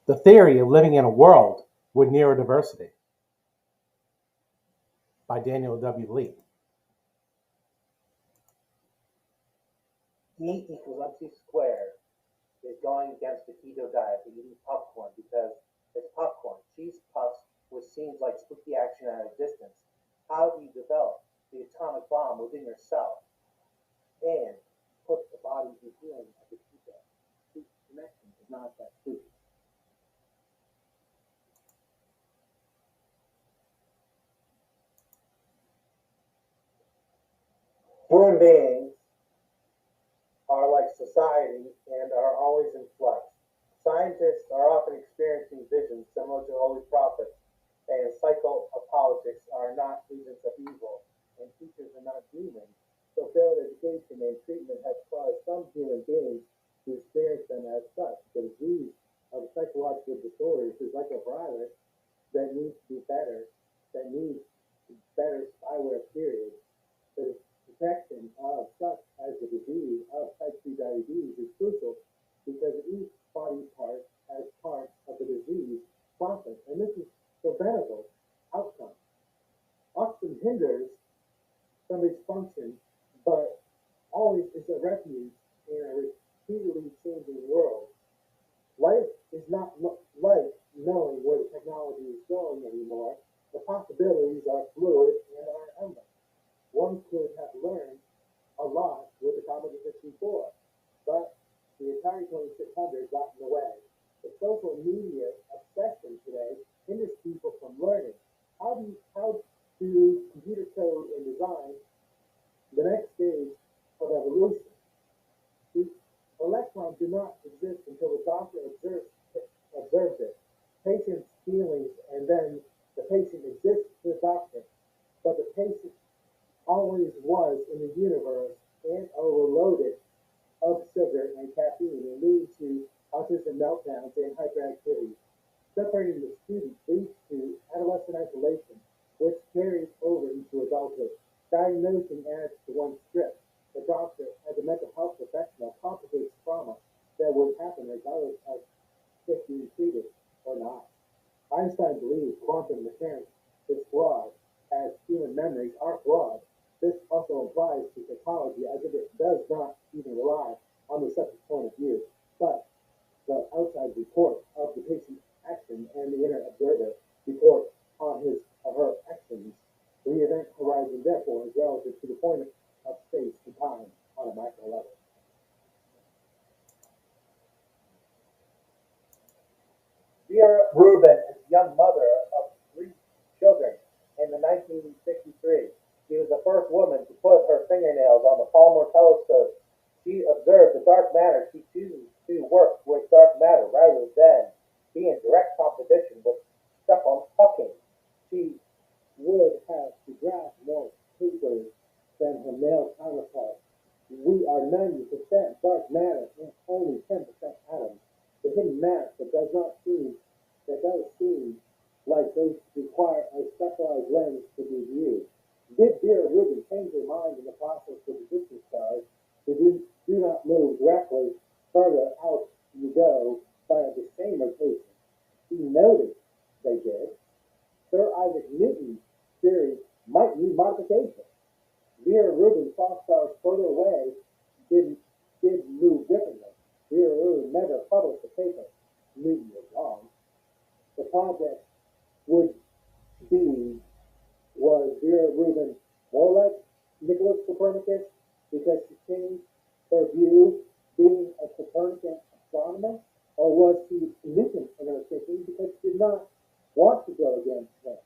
The Theory of Living in a World with NeroDiversty by Daniel W. Lee. E equals MC squared is going against the keto diet, the eating popcorn, because it's popcorn, cheese puffs, which seems like spooky action at a distance. How do you develop the atomic bomb within yourself and put the body in healing of the keto? The connection is not that spooky. Human beings are like society and are always in flux. Scientists are often experiencing visions similar to holy prophets, and cycle of politics are not agents of evil, and teachers are not demons. So failed education and treatment has caused some human beings to experience them as such. The disease of psychological disorders is like a virus that needs to be better, that needs better spyware period. The detection of such as the disease of type 2 diabetes is crucial because each body part as part of the disease process, and this is preventable outcome. Often hinders somebody's function, but always is a refuge in a repeatedly changing world. Life is not like knowing where the technology is going anymore. The possibilities are fluid and are endless. One could have learned a lot with the Commodore 64, but the Atari 2600 got in the way. The social media obsession today hinders people from learning. How do computer code and design the next stage of evolution? The electron do not exist until the doctor observes it. Patient's feelings, and then the patient exists to the doctor, but the patient always was in the universe and overloaded of sugar and caffeine and leads to autism meltdowns and hyperactivity. Separating the student leads to adolescent isolation, which carries over into adulthood. Diagnosing adds to one script. The doctor, as a mental health professional, complicates trauma that would happen regardless of if being treated or not. Einstein believed quantum mechanics is flawed, as human memories are flawed. This also applies to psychology, as it does not even rely on the subject's point of view, but the outside report of the patient's action and the inner observer report on his or her actions. The event horizon, therefore, is relative to the point of space and time on a macro level. Vera Rubin is the young mother of 3 children. In 1963, she was the first woman to put her fingernails on the Palmer telescope. She observed the dark matter. She chose to work with dark matter rather than be in direct competition with Stephen Hawking. She would have to grasp more papers than her male counterpart. We are 90% dark matter and only 10% atoms. The hidden mass that does seem like those require a specialized lens to be viewed. Did Vera Rubin change her mind in the process of the distant stars? They do not move directly further out you go by the same rotation. She noted they did. Sir Isaac Newton's theory might need modification. Vera Rubin saw stars further away did move differently. Vera Rubin never published a paper. Newton was wrong. The project was Vera Rubin more like Nicholas Copernicus because she changed her view being a Copernican astronomer, or was she Newton in her thinking because she did not want to go against him?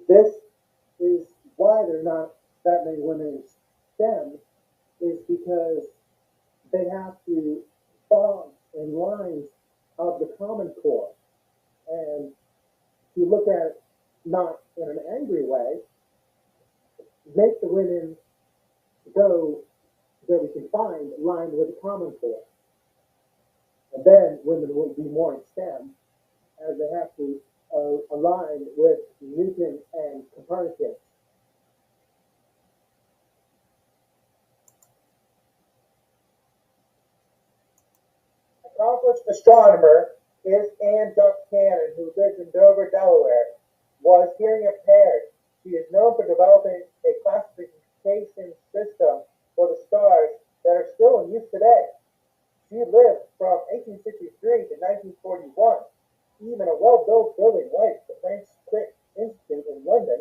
This is why there are not that many women in STEM, is because they have to fall in lines of the Common Core. And to look at it not in an angry way, make the women go that we can find aligned with the Common Core. And then women will be more in STEM, as they have to align with Newton and Copernicus. Accomplished astronomer is Ann Cannon, who lives in Dover, Delaware, was hearing impaired. She is known for developing a classification system for the stars that are still in use today. She lived from 1863 to 1941. Even a well-built building like the Francis Crick Institute in London,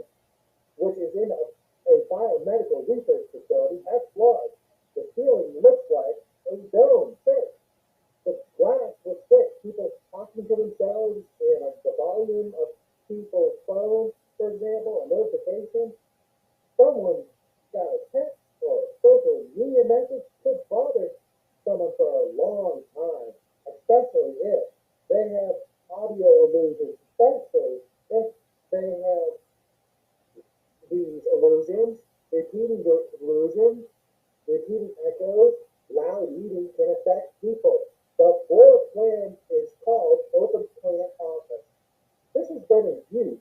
which is in a biomedical research facility, has flaws. The ceiling looks like a dome thick. The glass was thick. People talking to themselves and the volume of people's phones, for example, a notification. Someone got a text or a social media message could bother someone for a long time, especially if they have audio illusions, especially if they have these illusions, repeating the illusions, repeating echoes, loud eating can affect people. The floor plan is called open plan office. This has been in use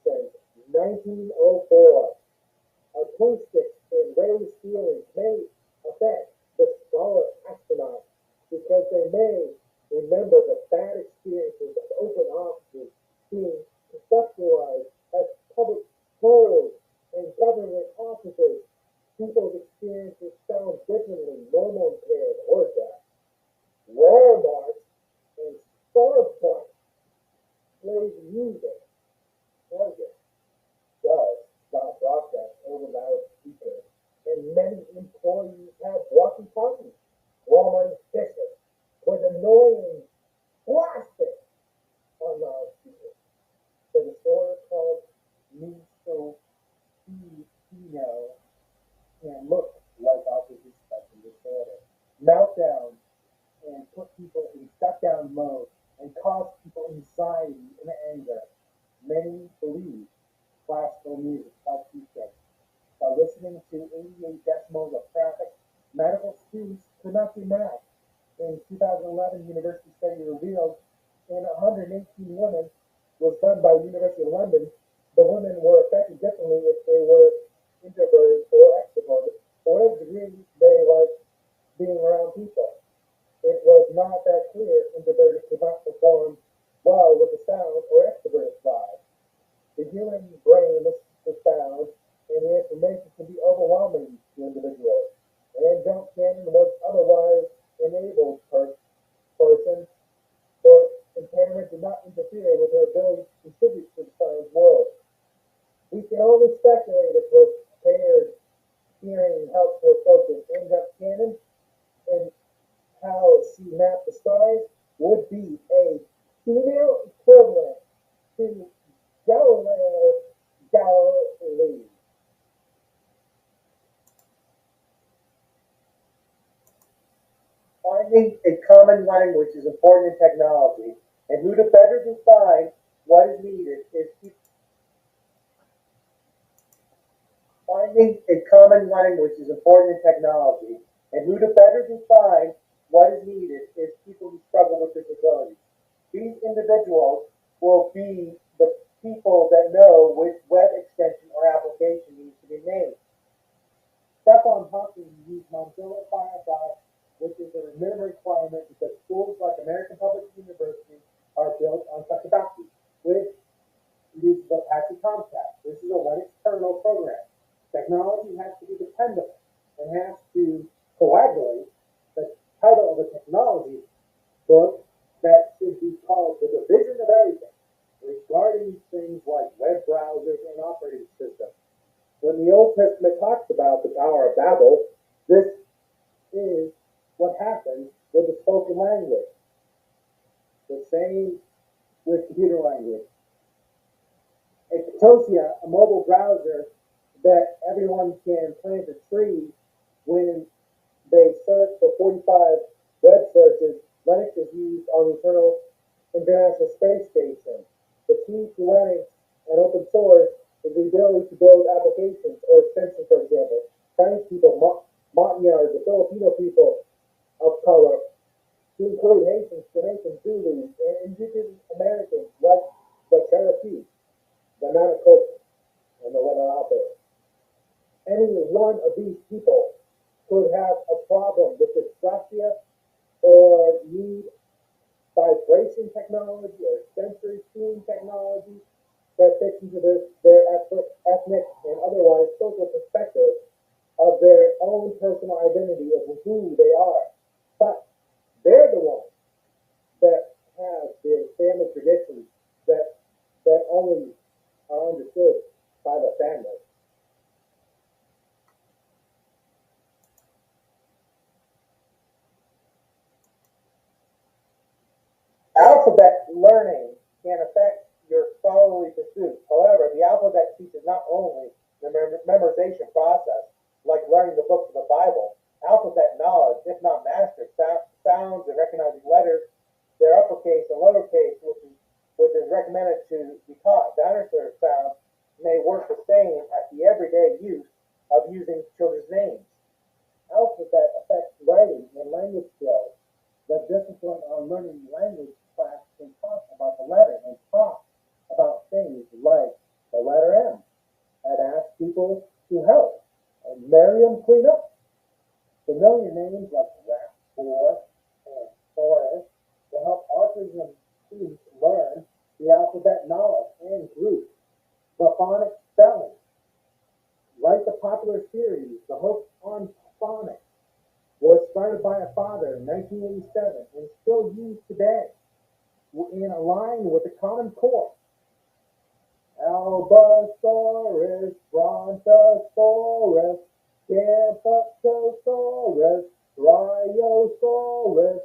since 1904. Acoustics and raised ceilings may affect the smaller astronauts because they may remember the bad experiences of open offices being conceptualized as public schools and government offices. People's experiences sound differently, normal impaired or deaf. Walmart and Starbucks plays music. Target does stop broadcast over loudspeakers, and many employees have walkie-talkies. Walmart is vicious with annoying plastic on loudspeakers. So the store is called Miso can look like autism spectrum disorder. Meltdowns and put people in shutdown mode and cause people anxiety and anger. Many believe classical music helps these things. By listening to 88 decibels of traffic, medical students could not do math. In 2011, university study revealed in 118 women was done by University of London, the women were affected differently if they were introverted or extroverted, or whatever degree they liked being around people. It was not that clear introverted could not perform well with the sound or extroverted vibe. The human brain listens to sound, and the information can be overwhelming to individuals. And John Cannon was otherwise enabled person, but impairment did not interfere with her ability to contribute to the science world. We can only speculate if her impaired hearing helped her focus. And John Cannon and how she mapped the stars would be a female equivalent to Galilei. Finding a common language is important in technology, and who to better define what is needed is finding a common language is important in technology, and who to better define what is needed is people who struggle with disabilities. These individuals will be the people that know which web extension or application needs to be made. Stefan Hawking used Mozilla Firefox, which is a minimum requirement because schools like American Public University are built on Sakadaki, which uses Apache Tomcat. This is a Linux kernel program. Technology has to be dependable and has to coagulate the title of a technology book that should be called The Division of Everything, regarding things like web browsers and operating systems. When the Old Testament talks about the Tower of Babel, this is what happens with the spoken language. The same with computer language. A Patosia, a mobile browser that everyone can plant a tree when they search for 45 web searches. Linux is used on the International Space Station. The key to Linux and open source is the ability to build applications or extensions, for example. Chinese people, Montagnards, the Filipino people of color, to include Haitians, Jamaicans, Zulus, and indigenous Americans like the Cherokee, the Manicopa, and the Lenape. Any one of these people could have a problem with dyslexia or need vibration vision technology or sensory seeing technology that fits into their ethnic and otherwise social perspective of their own personal identity of who they are. But they're the ones that have their family traditions that only are understood by the family. Alphabet learning can affect your scholarly pursuits. However, the alphabet teaches not only the memorization process, like learning the books of the Bible. Alphabet knowledge, if not mastered, sounds and recognizing letters, their uppercase and lowercase, which is recommended to be taught. The underserved sound may work the same at the everyday use of using children's names. Alphabet affects writing and language skills. The discipline on learning language class can talk about the letter and talk about things like the letter M and ask people to help and Miriam clean up. Familiar names like Raptor and Forest will help autism students learn the alphabet knowledge and group. The phonics spelling. Like the popular series, The Hook on Phonics was started by a father in 1987 and still used today in line with the Common Core. Allosaurus, Brontosaurus, Camptosaurus, Bryosaurus,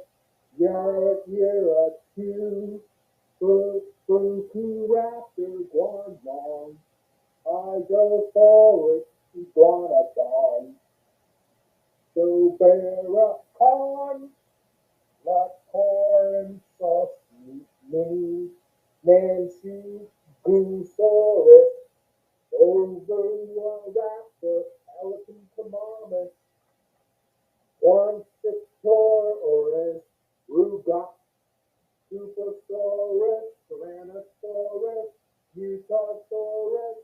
Uratu, Raptor, Guanlong, Igosaurus, Iguanodon, Doberacon, Lacorn, Saucy, Mini, Nancy, Goosaurus, Oviraptor, Alepicomamus, Quantisaurus, Rugox, Supersaurus, Tyrannosaurus, Utasaurus,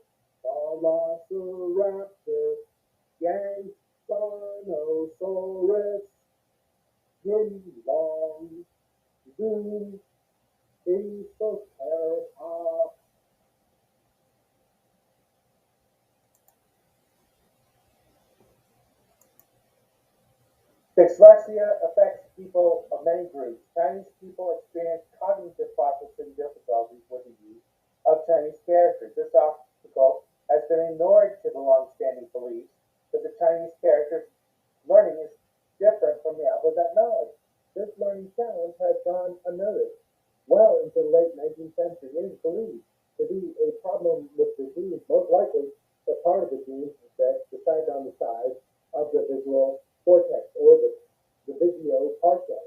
Velociraptor, Gangstonosaurus, Yunlong, Zoom, Aesoceratops. Dyslexia affects people of many groups. Chinese people experience cognitive processing difficulties with the use of Chinese characters. This obstacle has been ignored to the long-standing belief that the Chinese characters learning is different from the alphabet knowledge. This learning challenge has gone unnoticed. Well into the late 19th century, it is believed to be a problem with the genes, most likely the part of the genes that decides on the size of the visual cortex or the visual cortex.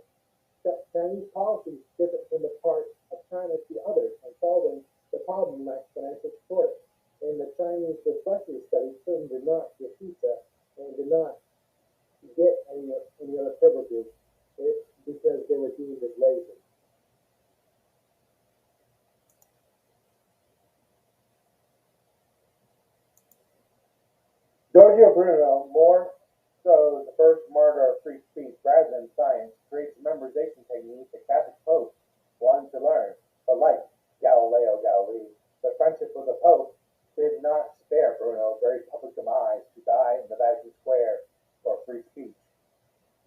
Chinese policies differ from the part of China to others and solving the problem lacks financial support. In the Chinese dyslexia study, children did not get pizza and did not get any other privileges because they were deemed as lazy. Giorgio Bruno, more so the first martyr of free speech rather than science, creates a memorization technique the Catholic Pope wanted to learn. But like Galileo Galilei, the friendship with the Pope did not spare Bruno very public demise to die in the Vatican Square for free speech.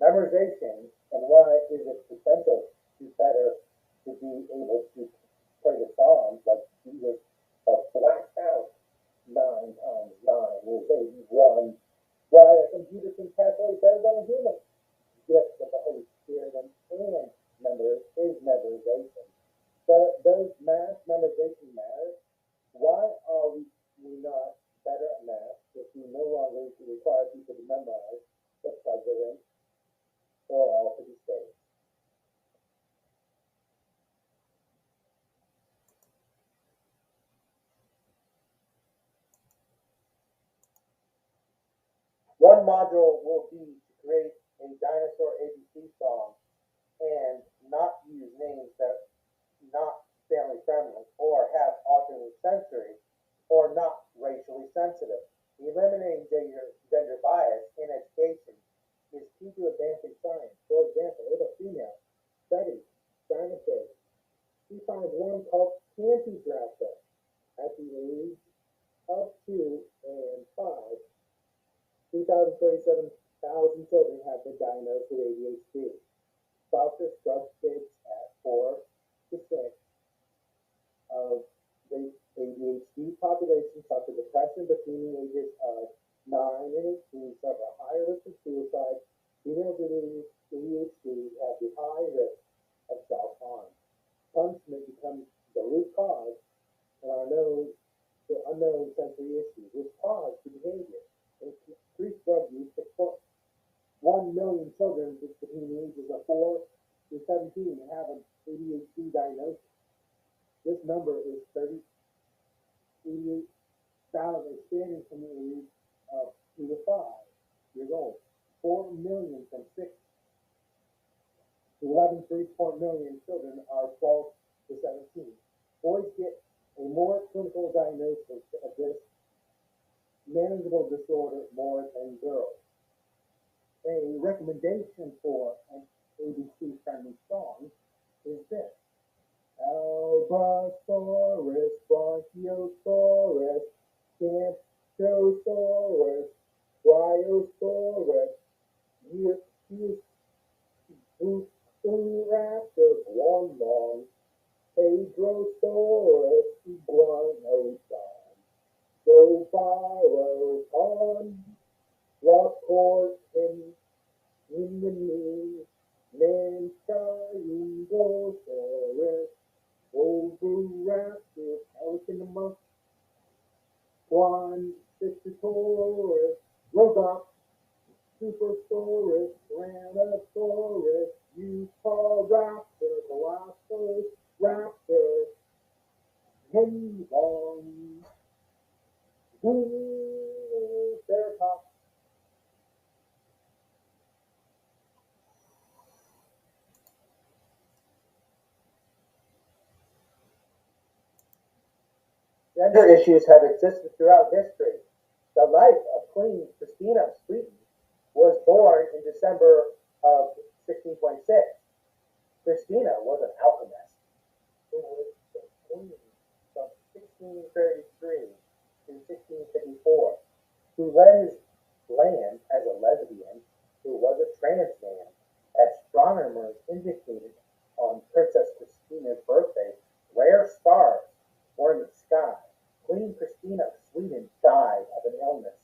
Memorization and why is it essential to better to be able to pray the Psalms like Jesus blacked out 9 times 9 is 81. Why a computer can calculate better than a human. Gift of the Holy Spirit and memorization. Does math memorization matter? Why are we not better at math if we no longer require people to memorize the president or all 50 states? One module will be to create a dinosaur ABC song and not use names that not family friendly or have alternate sensory or not racially sensitive. Eliminating gender bias in education is key to advancing science. For example, if a female studies dinosaurs He finds one called Cantugrapha at the age of 2 and 5. 227,000 children have been diagnosed with ADHD. Doctors drug kids at 4% of the ADHD population suffer depression between the ages of 9 and 18, suffer a higher risk of suicide. Females with ADHD have the high risk of self-harm. Punishment becomes the root cause and are known the unknown sensory issues, which cause the behavior. Increased drug use supports 1 million children between the ages of 4 to 17 have an ADHD diagnosis. This number is 88,000, expanding from the age of 2 to 5 years old. 4 million from 6 to 11, 3 million children are 12 to 17. Boys get a more clinical diagnosis of this manageable disorder more than girls. A recommendation for an ABC-friendly song is this. Allosaurus, Bronchiosaurus, Camptosaurus, Bryosaurus, Raptor, one long, Hadrosaurus, Iguanodon, Joviros on, Rockhorse in the knee, Manchiosaurus, Oviraptor, Pelican among Swan, Sistosaurus, Rogox, Supersaurus, Tyrannosaurus, Utahraptor, Velociraptor, Hangong, Triceratops. Gender issues have existed throughout history. The life of Queen Christina of Sweden was born in December of 1626. Christina was an alchemist who was the queen from 1633 to 1654, who led his land as a lesbian who was a trans man. Astronomers indicated on Princess Christina's birthday rare stars were in the sky. Queen Christina of Sweden died of an illness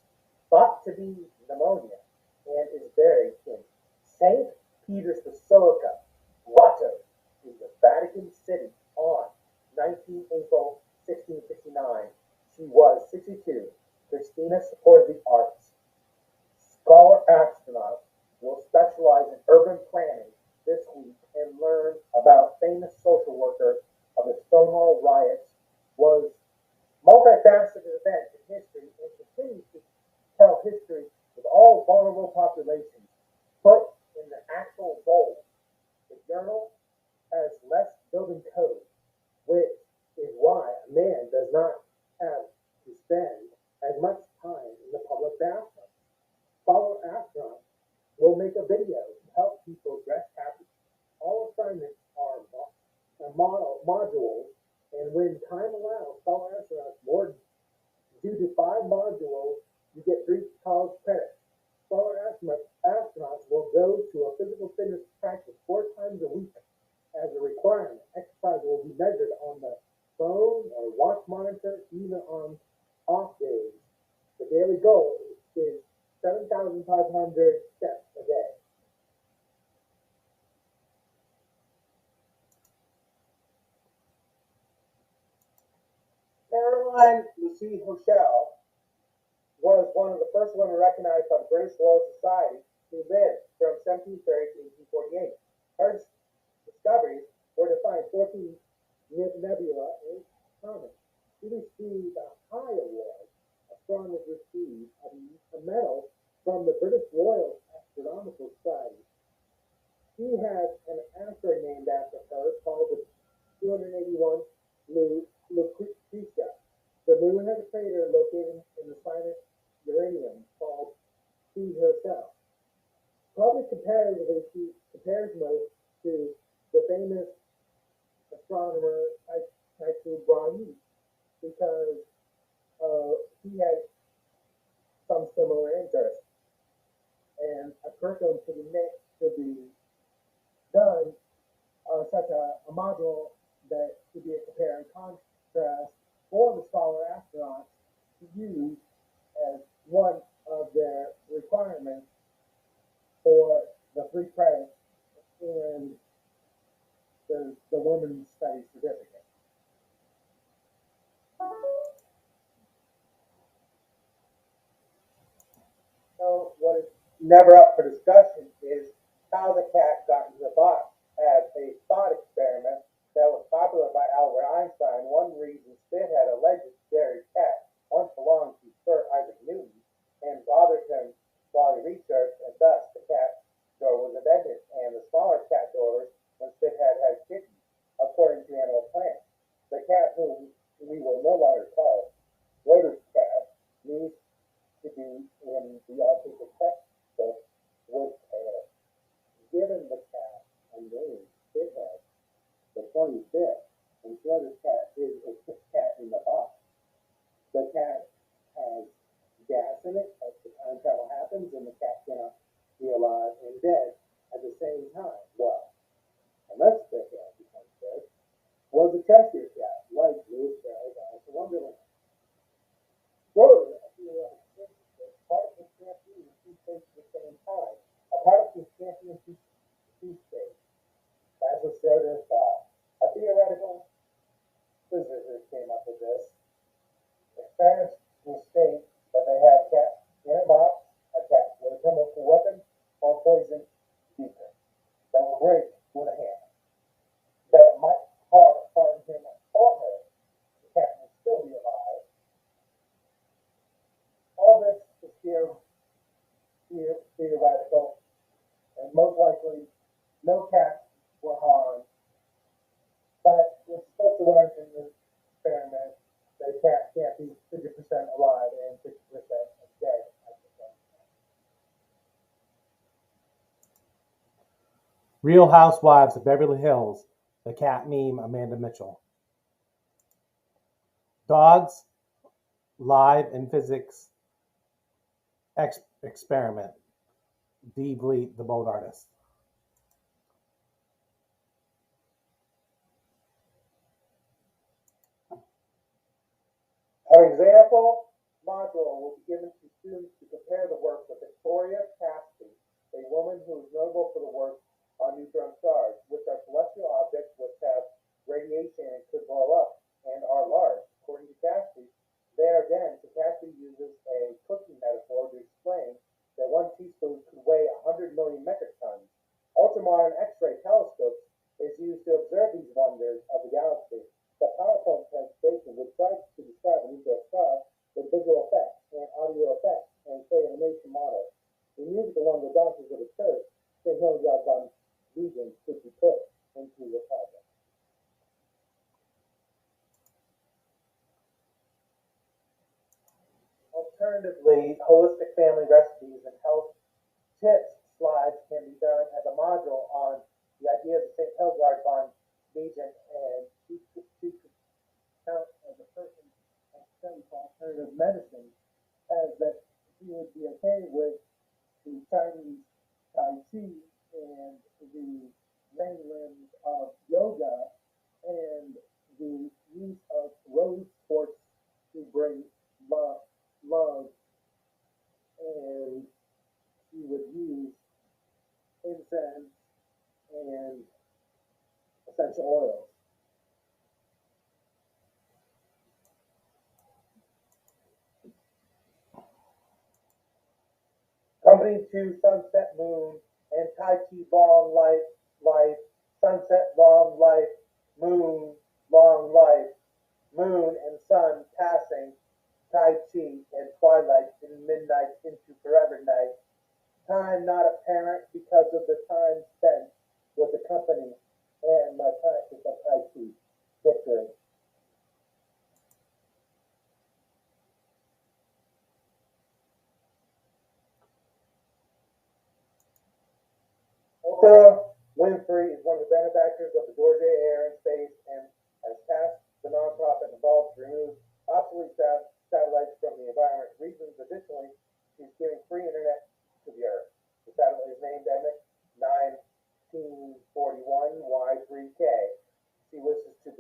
thought to be pneumonia and is buried in St. Peter's Basilica, Grotto, in the Vatican City on 19 April 1669. She was 62. Christina supported the arts. Scholar astronauts will specialize in urban planning this week and learn about famous social worker of the Stonewall riots, was multifaceted event in history and continues to tell history with all vulnerable populations put in the actual bold. The journal has less building code, which is why a man does not have to spend as much time in the public bathroom. Follow astronauts will make a video to help people dress happy. All assignments are modules, and when time allows, follow astronauts more due to 5 modules, you get 3 college credits. Follow astronauts will go to a physical fitness practice 4 times a week as a requirement. Exercise will be measured on the phone or watch monitor, even on off days. The daily goal is 7,500 steps a day. Caroline Lucie Herschel was one of the first women recognized by the British Royal Society who lived from 1730 to 1848. Her discoveries were to find 14 nebula and comets. She received a high award. Astronomers received a medal from the British Royal Astronomical Society. She has an asteroid named after her called the 281 Lucretia. The moon has a crater located in the sinus uranium called T herself. Probably comparatively, she compares most to the famous astronomer Tycho Brahe because he had some similar interests, and a curriculum could be done such a module that could be a compare and contrast for the scholar astronauts to use as one of their requirements for the free credit in the women's studies certificate. So what is never up for discussion is how the cat got into the box. As a thought experiment that was popular by Albert Einstein, one reason Spit had a legendary cat once belonged to Sir Isaac Newton and bothered him while he researched, and thus the cat door was invented, and the smaller cat doors when Spit had kittens, according to Animal Planet. The cat whom we will no longer call Reuter's cat needs to be in the autistic textbook with a given the cat a name, Spithead, the 25th, and Schroeder's cat is a cat in the box. The cat has gas in it as the time travel happens, and the cat cannot be alive and dead at the same time. Well, unless Spithead becomes dead, was a Cheshire cat, like Lewis Carroll's Alice in Wonderland. Schroeder, part of the champion in two states at the same time. A part of the champion in two states. That's what Schroeder thought. A theoretical physicist came up with this. Experiments will state that they have a cat in a box, a cat with a chemical weapon or poison beaker that will break with a hammer. That might harm him or her. The cat will still be alive. All this is theoretical, and most likely no cats were harmed. But we're supposed to learn from this experiment that a cat can't be 50% alive and 50% dead at the same time. Real Housewives of Beverly Hills, the cat meme Amanda Mitchell. Dogs live in physics experiment. D. Bleat, the boat artist. Our example module will be given to students to compare the work of Victoria Cassidy, a woman who is notable for the work on neutron stars, which are celestial objects which have radiation and could blow up and are large. According to Cassidy, they are dense, and Cassidy uses a cooking metaphor to explain that 1 teaspoon could weigh 100 million metric tons. Ultramodern X-ray telescopes is used to observe these wonders of the galaxy. The PowerPoint presentation would try to describe a neutron star with visual effects and audio effects and show animation models. The musical one of the dancers of the church, St. Hildegarde von Bingen, could be put into the project. Alternatively, holistic family recipes and health tips slides can be done as a module on the idea of St. Hildegarde von Bingen, and she could count as a person that studies alternative medicine, as that she would be okay with the Chinese Tai Chi and the main limbs of yoga and the use of rose quartz to bring love, and she would use incense and essential oils. Accompanied to sunset moon and Tai Chi long life, sunset long life, moon long life, moon and sun passing, Tai Chi and twilight and midnight into forever night. Time not apparent because of the time spent with the company and my practice of Tai Chi. Victory. Oprah Winfrey is one of the benefactors of the Georgia Air and Space and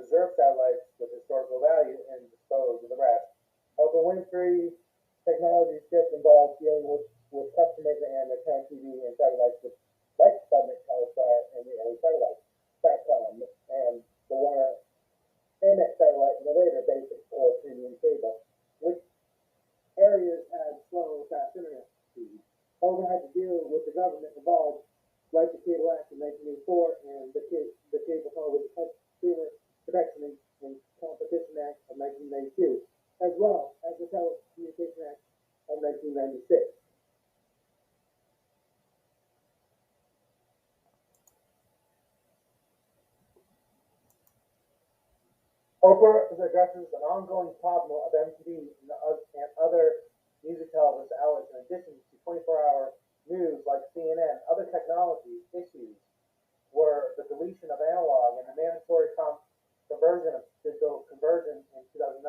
preserve satellites with historical value and dispose of the rest. Oprah Winfrey technology shift involves dealing with customers and their current TV and satellites with like Sputnik, Telstar, and the early satellites, Satcom, and the Warner AMX satellite and the later basic or premium cable, which areas had slow, fast internet speeds. Oprah had to deal with the government involved, like the Cable Act of 1984 and the Cable Television Consumer Protection and Competition Act of 1992, as well as the Telecommunication Act of 1996. Oprah addresses an ongoing problem of MTV and other music television outlets in addition to 24-hour news like CNN. Other technology issues were the deletion of analog and the mandatory conversion of digital conversion in 2009,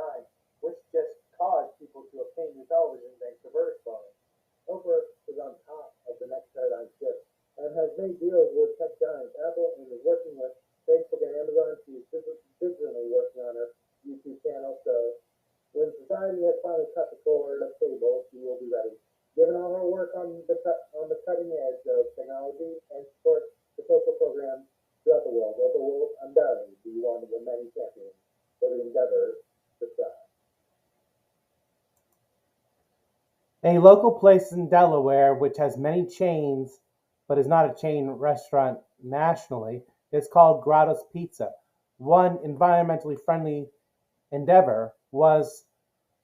which just caused people to obtain new television thanks to verse phones. Oprah is on top of the next paradigm shift and has made deals with tech giants Apple and is working with Facebook and Amazon. She's digitally working on her YouTube channel, so when society has finally cut the cord of cable, she will be ready. Given all her work on the cutting edge of technology and support the social programs throughout the world, Oprah will undoubtedly be one of the many champions for the endeavor to strive. A local place in Delaware, which has many chains but is not a chain restaurant nationally, is called Grotto's Pizza. One environmentally friendly endeavor was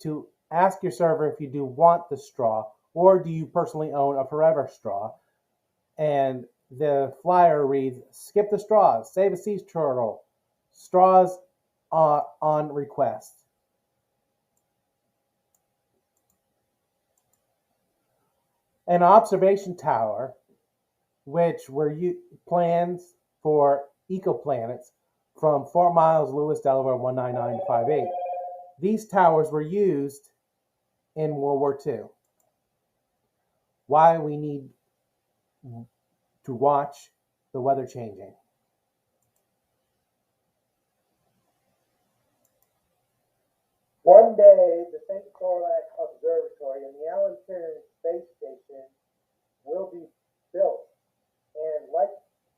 to ask your server if you do want the straw or do you personally own a forever straw. And the flyer reads, skip the straws, save a sea turtle, straws on request. An observation tower, which were plans for ecoplanets from Fort Miles, Lewis, Delaware 19958. These towers were used in World War II. Why we need to watch the weather changing. One day, the St. Thorlac Observatory and the Alan Turing Space Station will be built. And like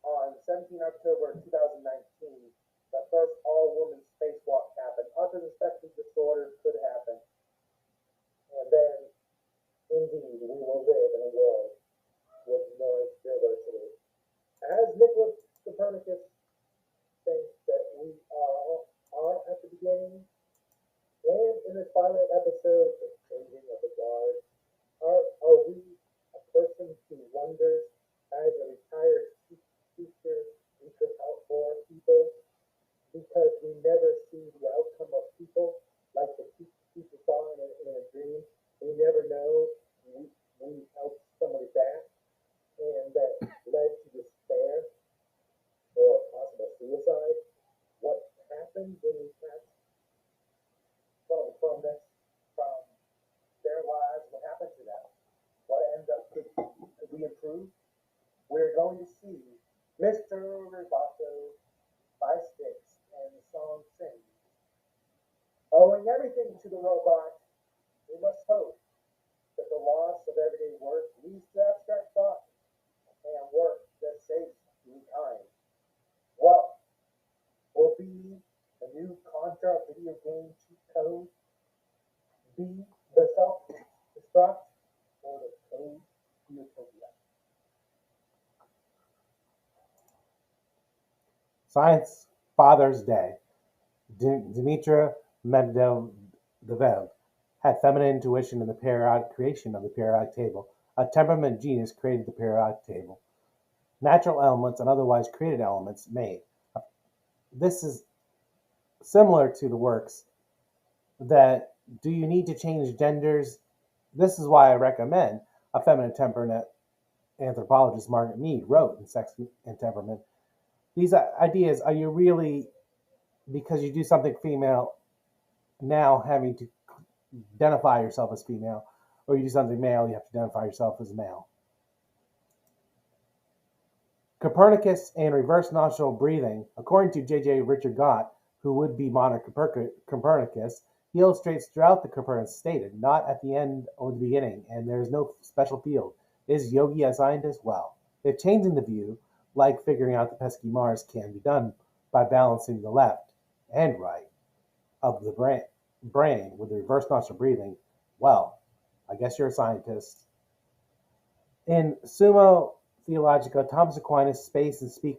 on 17 October 2019, the first all-woman spacewalk happened. Unsuspected disorders could happen. And then, indeed, we will live in a world with NeroDiversty. As Nicholas Copernicus thinks that we are at the beginning, and in the twilight episode, The Changing of the Guard, are we a person who wonders, as a retired teacher, we could help more people because we never see the outcome of people like the teacher saw in a dream. We never know we helped somebody back, and that led to despair or possible suicide. What happens when we pass from their lives? What happened to them? What ends up? Could we improve? We're going to see Mr. Roboto by Styx and the song sings. Owing everything to the robot, we must hope that the loss of everyday work leads to abstract thought and work that saves humankind. What will be the new Contra video game cheat code? Be the self-destruct or the code to utopia? Science Father's Day. Dmitry Medvedev had feminine intuition in the periodic creation of the periodic table. A temperament genius created the periodic table. Natural elements and otherwise created elements made. This is similar to the works that do you need to change genders? This is why I recommend a feminine temperament anthropologist Margaret Mead wrote in Sex and Temperament. These ideas, are you really, because you do something female, now having to identify yourself as female, or you do something male, you have to identify yourself as male. Copernicus and reverse nostril breathing. According to J.J. Richard Gott, who would be modern Copernicus, he illustrates throughout the Copernicus stated, not at the end or the beginning, and there is no special field. Is Yogi a scientist? Well, if changing the view, like figuring out the pesky Mars, can be done by balancing the left and right of the brain with the reverse nostril breathing, well, I guess you're a scientist. In Summa Theologica, Thomas Aquinas' space and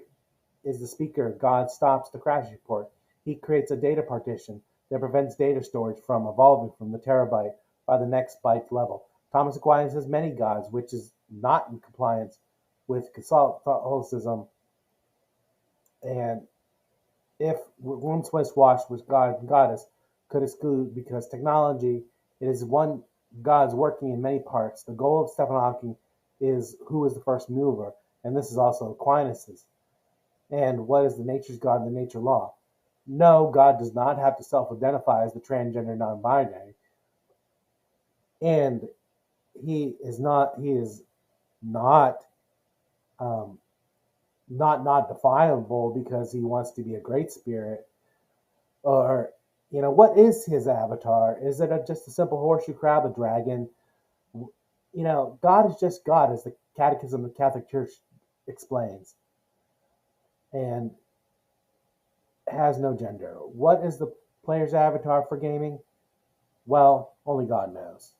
is the speaker. God stops the crash report. He creates a data partition that prevents data storage from evolving from the terabyte by the next byte level. Thomas Aquinas has many gods, which is not in compliance with Catholicism. And if one Swiss watch was God and goddess could exclude because technology, it is one God's working in many parts. The goal of Stephen Hawking is who is the first mover, and this is also Aquinas's. And what is the nature's God and the nature law? No, God does not have to self-identify as the transgender non-binary, and he is not um, not defiable because he wants to be a great spirit, or what is his avatar? Is it just a simple horseshoe crab, a dragon? God is just God, as the Catechism of the Catholic Church explains, and has no gender. What is the player's avatar for gaming? Well, only God knows.